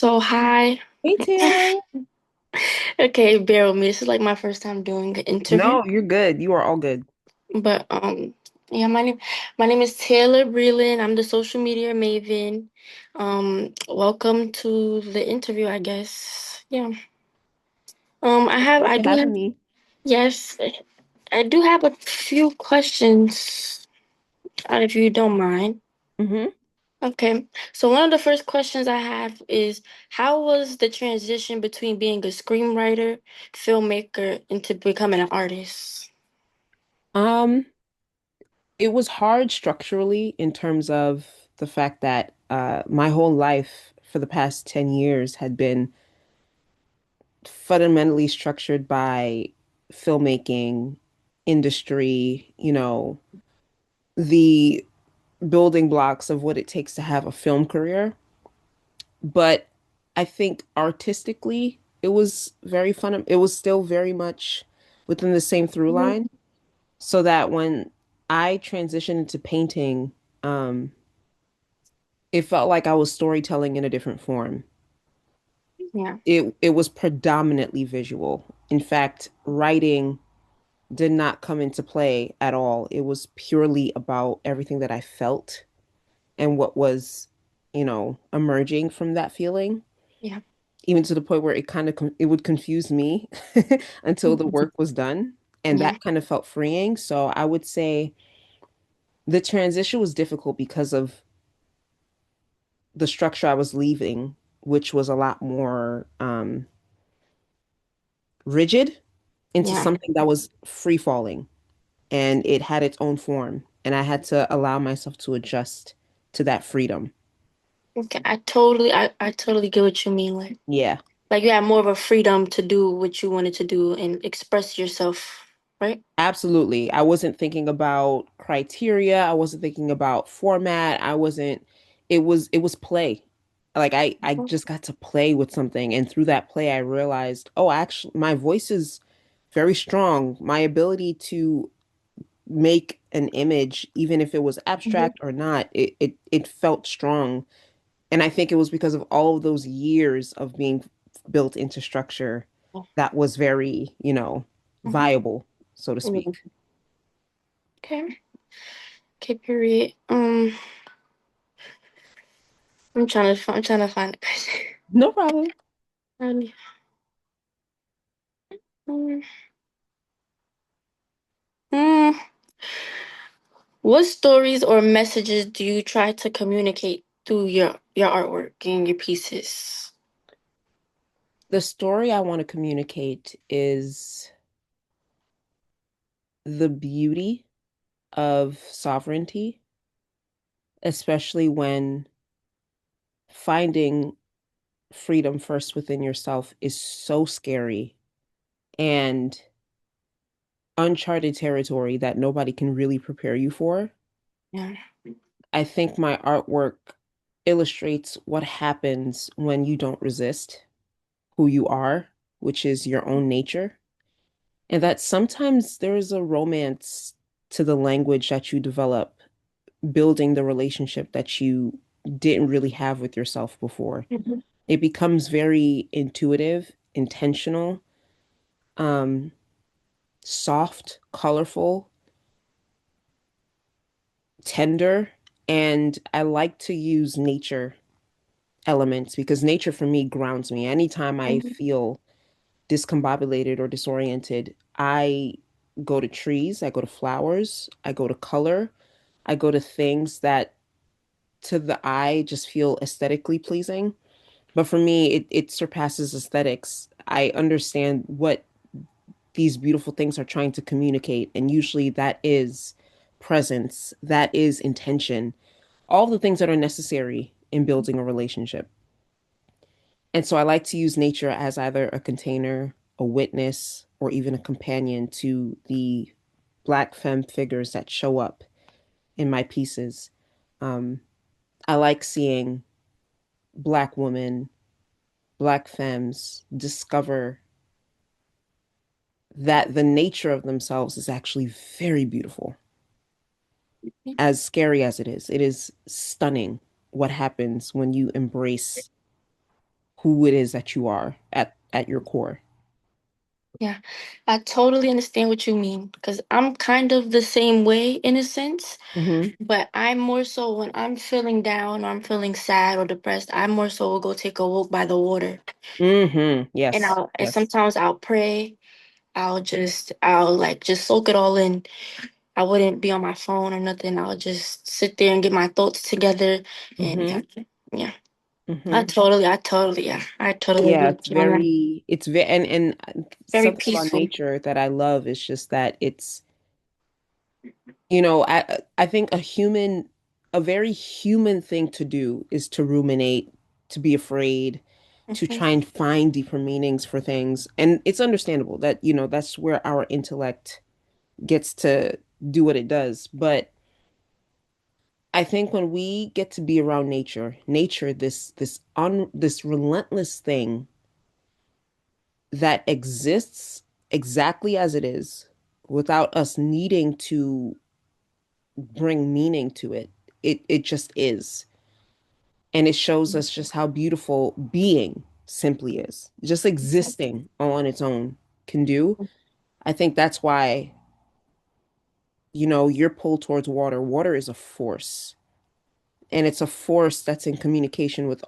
So hi. Hey Taylor. Okay, bear with me. This is like my first time doing an interview. No, you're good. You are all good. But yeah, my name is Taylor Breland. I'm the social media maven. Welcome to the interview, I guess. Yeah. Thanks I for do having have me. yes, I do have a few questions, if you don't mind. hmm Okay. So one of the first questions I have is how was the transition between being a screenwriter, filmmaker, into becoming an artist? Um, it was hard structurally in terms of the fact that my whole life for the past 10 years had been fundamentally structured by filmmaking, industry, the building blocks of what it takes to have a film career. But I think artistically, it was very fun. It was still very much within the same through Mhm. line, so that when I transitioned into painting, um, it felt like I was storytelling in a different form. Yeah. It was predominantly visual. In fact, writing did not come into play at all. It was purely about everything that I felt and what was, emerging from that feeling. Yeah. Even to the point where it would confuse me until the work was done, and Yeah. that kind of felt freeing. So I would say the transition was difficult because of the structure I was leaving, which was a lot more rigid, into Yeah. something that was free falling, and it had its own form, and I had to allow myself to adjust to that freedom. Okay. I totally get what you mean. Yeah. Like you had more of a freedom to do what you wanted to do and express yourself, right? Absolutely. I wasn't thinking about criteria. I wasn't thinking about format. It was play. Like I Mhm. just got to play with something. And through that play, I realized, oh, actually, my voice is very strong. My ability to make an image, even if it was Mhm. abstract or not, it felt strong. And I think it was because of all of those years of being built into structure that was very, Mhm. viable, so to Yeah. speak. Okay. Okay, period. I'm trying to find a question. No problem. Um, mm, mm. What stories or messages do you try to communicate through your artwork and your pieces? The story I want to communicate is the beauty of sovereignty, especially when finding freedom first within yourself is so scary and uncharted territory that nobody can really prepare you for. Yeah. I think my artwork illustrates what happens when you don't resist who you are, which is your own nature. And that sometimes there is a romance to the language that you develop, building the relationship that you didn't really have with yourself before. Mhm. It becomes very intuitive, intentional, um, soft, colorful, tender. And I like to use nature elements because nature for me grounds me. Anytime I Mhm. feel discombobulated or disoriented, I go to trees, I go to flowers, I go to color, I go to things that to the eye just feel aesthetically pleasing. But for me, it surpasses aesthetics. I understand what these beautiful things are trying to communicate, and usually that is presence, that is intention, all the things that are necessary in building a relationship. And so I like to use nature as either a container, a witness, or even a companion to the Black femme figures that show up in my pieces. Um, I like seeing Black women, Black femmes discover that the nature of themselves is actually very beautiful. As scary as it is stunning what happens when you embrace who it is that you are at your core. Yeah, I totally understand what you mean because I'm kind of the same way in a sense, Hmm. but I'm more so when I'm feeling down or I'm feeling sad or depressed, I more so will go take a walk by the water. Hmm. And Yes. and Yes. sometimes I'll pray. I'll like just soak it all in. I wouldn't be on my phone or nothing. I'll just sit there and get my thoughts together. And Hmm. yeah, Hmm. I totally agree Yeah, with you on that. it's very, and Very something about peaceful. nature that I love is just that it's, you know, I think a very human thing to do is to ruminate, to be afraid, to Hmm. try and find deeper meanings for things. And it's understandable that, you know, that's where our intellect gets to do what it does. But I think when we get to be around nature, this relentless thing that exists exactly as it is without us needing to bring meaning to it. It just is. And it shows us just how beautiful being simply is. Just existing on its own can do. I think that's why, you know, you're pulled towards water. Water is a force. And it's a force that's in communication with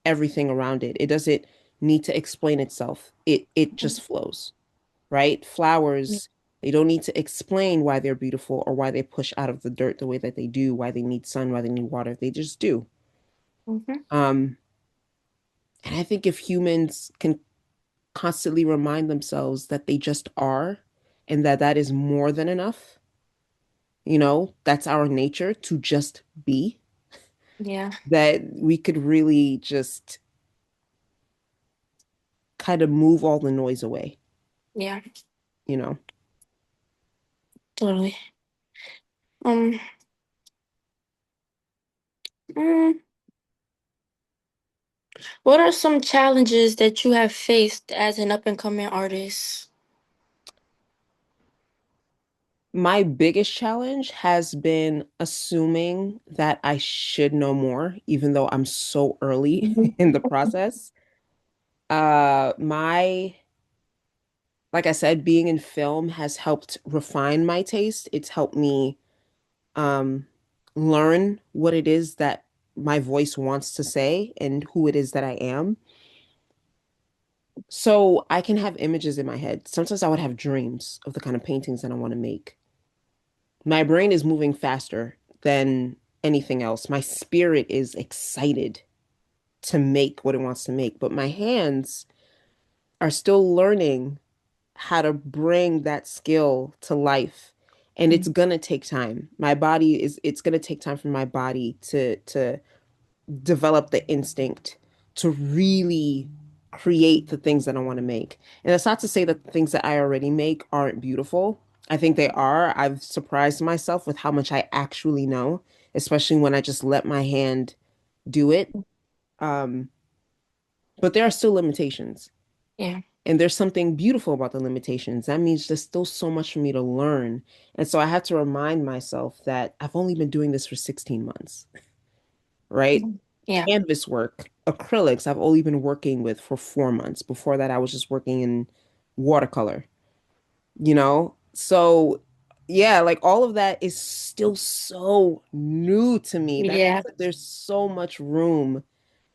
everything around it. It doesn't need to explain itself. It just flows, right? Flowers, they don't need to explain why they're beautiful or why they push out of the dirt the way that they do, why they need sun, why they need water. They just do. Hmm. Um, and I think if humans can constantly remind themselves that they just are and that that is more than enough, you know, that's our nature to just be, Yeah, that we could really just kind of move all the noise away, yeah, you know. totally. Um, mm, what are some challenges that you have faced as an up and coming artist? My biggest challenge has been assuming that I should know more, even though I'm so early Mhm. in the process. My, like I said, being in film has helped refine my taste. It's helped me um, learn what it is that my voice wants to say and who it is that I am. So I can have images in my head. Sometimes I would have dreams of the kind of paintings that I want to make. My brain is moving faster than anything else. My spirit is excited to make what it wants to make, but my hands are still learning how to bring that skill to life. And it's gonna take time. It's gonna take time for my body to develop the instinct to really create the things that I want to make. And that's not to say that the things that I already make aren't beautiful. I think they are. I've surprised myself with how much I actually know, especially when I just let my hand do it. Um, but there are still limitations. Yeah. And there's something beautiful about the limitations. That means there's still so much for me to learn. And so I have to remind myself that I've only been doing this for 16 months, right? Mhm. Yeah. Canvas work, acrylics, I've only been working with for 4 months. Before that, I was just working in watercolor, you know? So, yeah, like all of that is still so new to me. That means Yeah. that there's so much room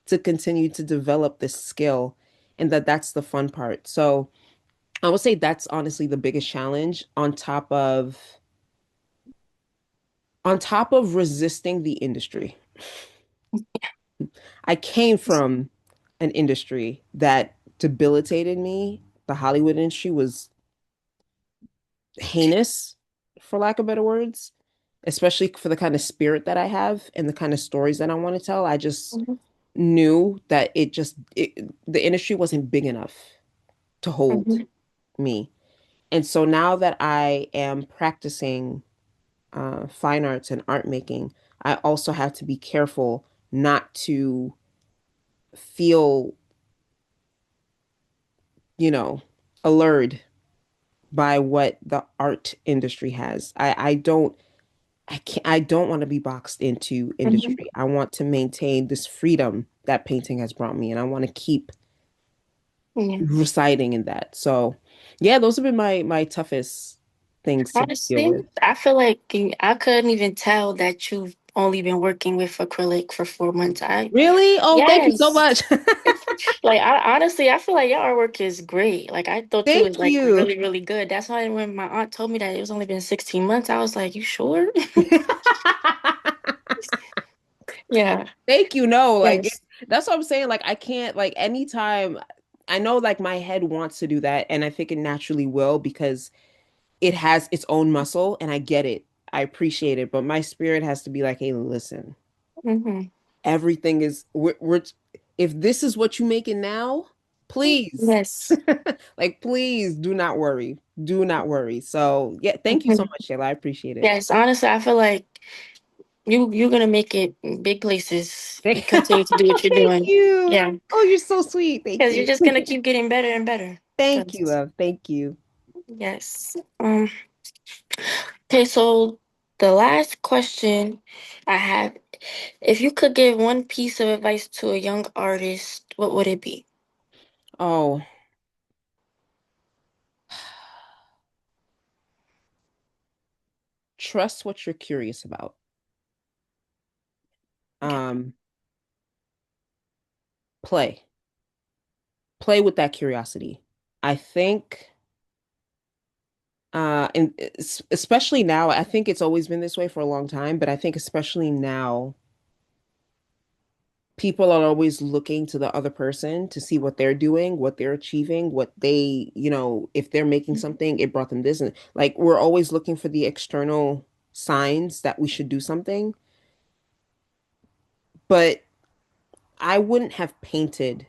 to continue to develop this skill, and that's the fun part. So, I would say that's honestly the biggest challenge on top of resisting the industry. I came from an industry that debilitated me. The Hollywood industry was heinous, for lack of better words, especially for the kind of spirit that I have and the kind of stories that I want to tell. I just Mhm. knew that the industry wasn't big enough to hold Mhm. me. And so now that I am practicing fine arts and art making, I also have to be careful not to feel, you know, allured by what the art industry has. I don't want to be boxed into Mhm. industry. I want to maintain this freedom that painting has brought me, and I want to keep Yeah. residing in that. So, yeah, those have been my toughest things to deal Honestly, with. I feel like I couldn't even tell that you've only been working with acrylic for 4 months. Really? Oh, thank you so Yes. much. Like honestly, I feel like your artwork is great. Like I thought you was Thank like you. really, really good. That's why when my aunt told me that it was only been 16 months, I was like, you sure? Yeah. Thank you. No, like Yes. that's what I'm saying. Like I can't like anytime I know like my head wants to do that and I think it naturally will because it has its own muscle and I get it. I appreciate it, but my spirit has to be like, "Hey, listen. Hmm. Everything is we're if this is what you making now, please. Yes. Like please do not worry. Do not worry." So, yeah, thank you so Mhm. much, Shayla. I appreciate it. Yes. Honestly, I feel like you're gonna make it in big places. You Thank, continue to do what you're thank doing. you. Yeah. Oh, you're so sweet. Thank Because you're you. just gonna keep getting better and better. Thank you, 'Cause- love. Thank you. yes. Okay, so the last question I have, if you could give one piece of advice to a young artist, what would it be? Oh, trust what you're curious about. Okay. Um, play. Play with that curiosity. I think and especially now, I think it's always been this way for a long time, but I think especially now, people are always looking to the other person to see what they're doing, what they're achieving, what they, if they're making something, it brought them this. And like we're always looking for the external signs that we should do something. But I wouldn't have painted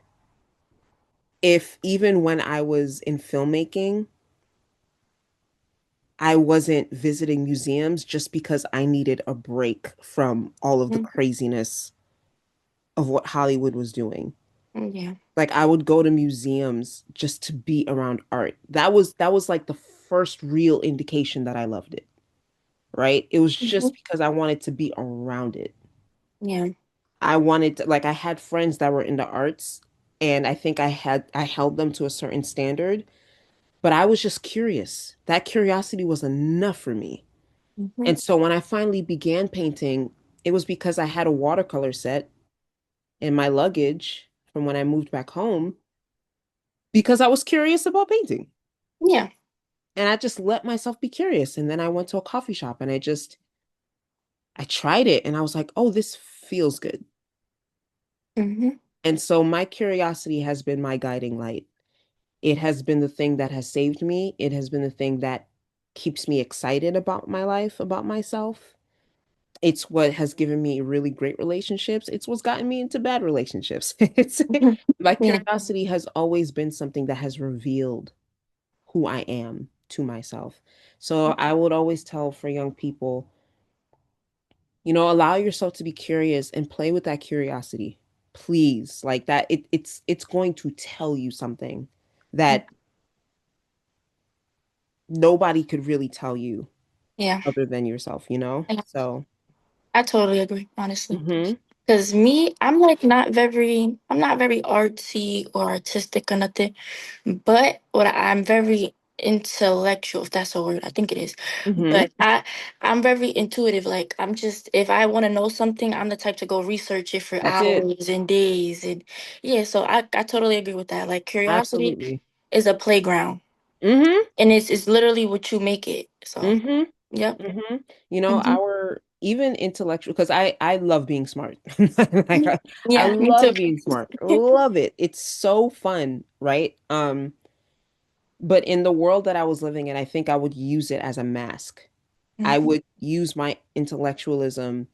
if even when I was in filmmaking, I wasn't visiting museums just because I needed a break from all of the Mhm. craziness of what Hollywood was doing. Yeah. Like I would go to museums just to be around art. That was like the first real indication that I loved it, right? It was Mhm. just because I wanted to be around it. Yeah. I wanted to, like I had friends that were into arts and I held them to a certain standard, but I was just curious. That curiosity was enough for me. Mhm. And so when I finally began painting, it was because I had a watercolor set in my luggage from when I moved back home because I was curious about painting. Yeah. And I just let myself be curious. And then I went to a coffee shop and I tried it and I was like, oh, this feels good. Hmm. And so my curiosity has been my guiding light. It has been the thing that has saved me. It has been the thing that keeps me excited about my life, about myself. It's what has given me really great relationships. It's what's gotten me into bad relationships. It's Hmm. my Yeah. curiosity has always been something that has revealed who I am to myself. So I would always tell for young people, allow yourself to be curious and play with that curiosity. Please. Like that it's going to tell you something that nobody could really tell you Yeah. other than yourself, you know? And So, I totally agree, honestly. mhm. Because me, I'm like I'm not very artsy or artistic or nothing. But I'm very intellectual, if that's a word. I think it is. Mhm. But I'm very intuitive. Like I'm just if I want to know something, I'm the type to go research it for That's it. hours and days. And yeah, so I totally agree with that. Like curiosity Absolutely. is a playground. Mhm. And it's literally what you make it. So Mhm. yep. Mhm. Hmm. Our even intellectual because I love being smart. Like I Yeah, me too. love being smart. Love it. It's so fun, right? But in the world that I was living in, I think I would use it as a mask. I Hmm. would use my intellectualism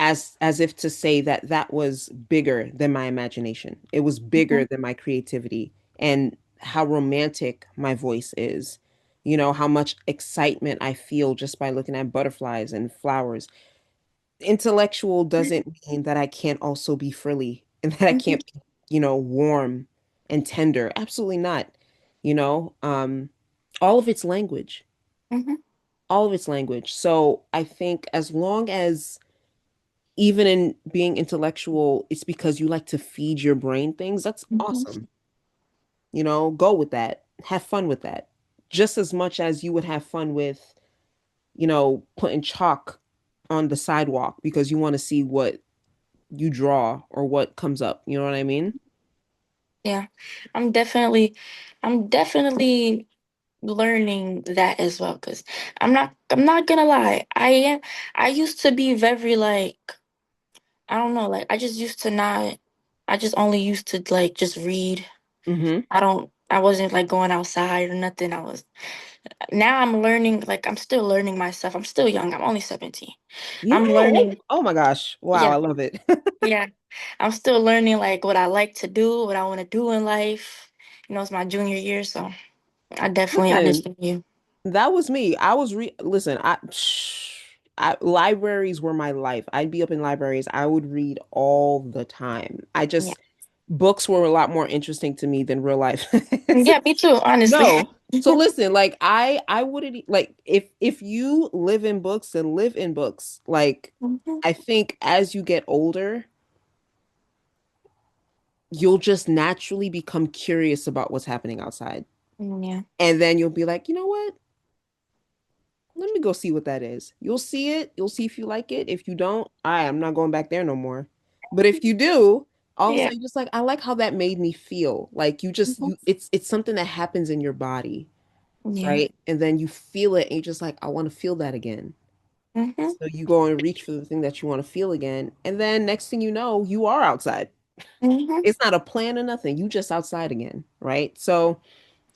as if to say that that was bigger than my imagination. It was Hmm. bigger than my creativity and how romantic my voice is. How much excitement I feel just by looking at butterflies and flowers. Intellectual doesn't mean that I can't also be frilly and that I Hmm. can't be, warm and tender. Absolutely not. You know, um, all of its language, Hmm. all of its language. So I think as long as even in being intellectual, it's because you like to feed your brain things. That's Mhm. awesome. Go with that. Have fun with that. Just as much as you would have fun with, putting chalk on the sidewalk because you want to see what you draw or what comes up. You know what I mean? Yeah, I'm definitely, I'm definitely learning that as well. Cause I'm not gonna lie. I used to be very like, I don't know, like I just used to not, I just only used to like just read. Mm-hmm. I wasn't like going outside or nothing. Now I'm learning, like I'm still learning myself. I'm still young. I'm only 17. Yeah. I'm Oh, learning, oh my gosh. Wow, yeah, I love it. yeah. I'm still learning like what I like to do, what I want to do in life. It's my junior year, so I definitely Listen, understand you. that was me. I was listen, libraries were my life. I'd be up in libraries. I would read all the time. Yeah. Books were a lot more interesting to me than real life. Yeah, me too, honestly. No. So listen, like I wouldn't like if you live in books, then live in books. Like Mhm. I think as you get older, you'll just naturally become curious about what's happening outside. Yeah. And then you'll be like, you know what? Let me go see what that is. You'll see it. You'll see if you like it. If you don't, I'm not going back there no more. But if you do, all of a Yeah. sudden you're just like, I like how that made me feel. Like Mhm. it's something that happens in your body, Yeah. right? And then you feel it and you're just like, I want to feel that again. Mhm. So you go and reach for the thing that you want to feel again. And then next thing you know, you are outside. Mhm. It's not a plan or nothing. You just outside again, right? So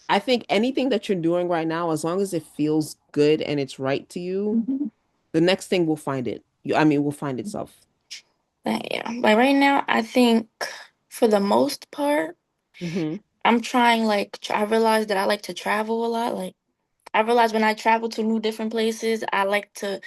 I think anything that you're doing right now, as long as it feels good and it's right to you, Mhm. the next thing will find it. I mean, will find itself. But yeah, like right now, I think for the most part, Hmm. I'm trying like I realized that I like to travel a lot. Like I realize when I travel to new different places, I like to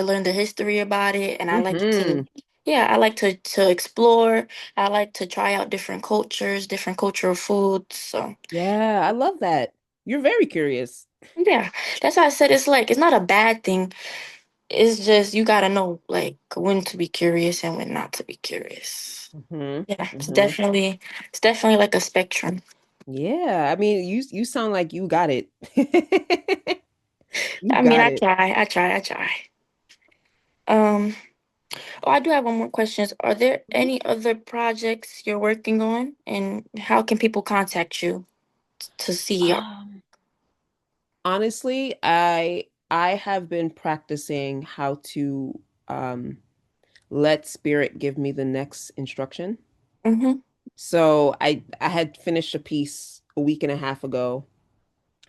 learn the history about it, and I like to Hmm. yeah, I like to explore. I like to try out different cultures, different cultural foods. So Yeah, I love that. You're very curious. yeah, that's why I said it's like it's not a bad thing. It's just you gotta know like when to be curious and when not to be curious. Hmm. Yeah, it's Hmm. definitely it's definitely like a spectrum. Yeah, I mean, you sound like you got it. You I mean, got I it. try, I try, I try. Um, oh, I do have one more question. Are there Mhm. any other projects you're working on, and how can people contact you to see your? Um, Honestly, I have been practicing how to um let spirit give me the next instruction. Mm-hmm. So I had finished a piece a week and a half ago,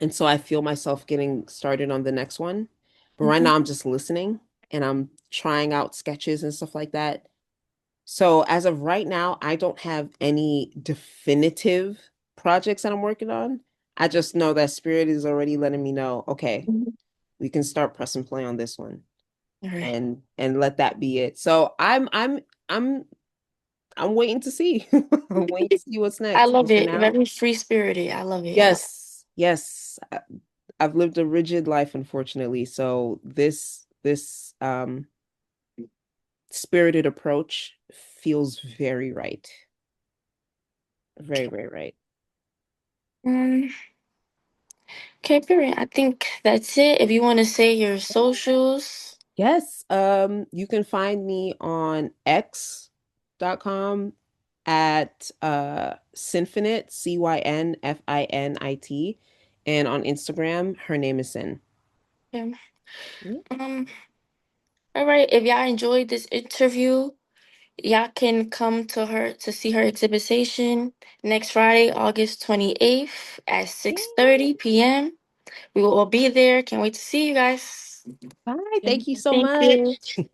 and so I feel myself getting started on the next one. But right Mm-hmm. now I'm just listening and I'm trying out sketches and stuff like that. So as of right now, I don't have any definitive projects that I'm working on. I just know that spirit is already letting me know, okay, Mm-hmm. we can start press and play on this one All right. and let that be it. So I'm I'm waiting to see. I'm waiting to see what's I next. love But for it. now, Very free spirited. I love it. yes, yes. I've lived a rigid life, unfortunately. So this spirited approach feels very right. Very, very right. Um, okay, period. I think that's it. If you want to say your socials. Yes. You can find me on x.com at Cynfinite, Cynfinit, and on Instagram, her name is Sin. Yeah. Yeah. Um. All right. If y'all enjoyed this interview, y'all can come to see her exhibition next Friday, August 28th at Yay. 6:30 p.m. We will all be there. Can't wait to see you guys. Bye. Okay. Thank you so Thank you. much.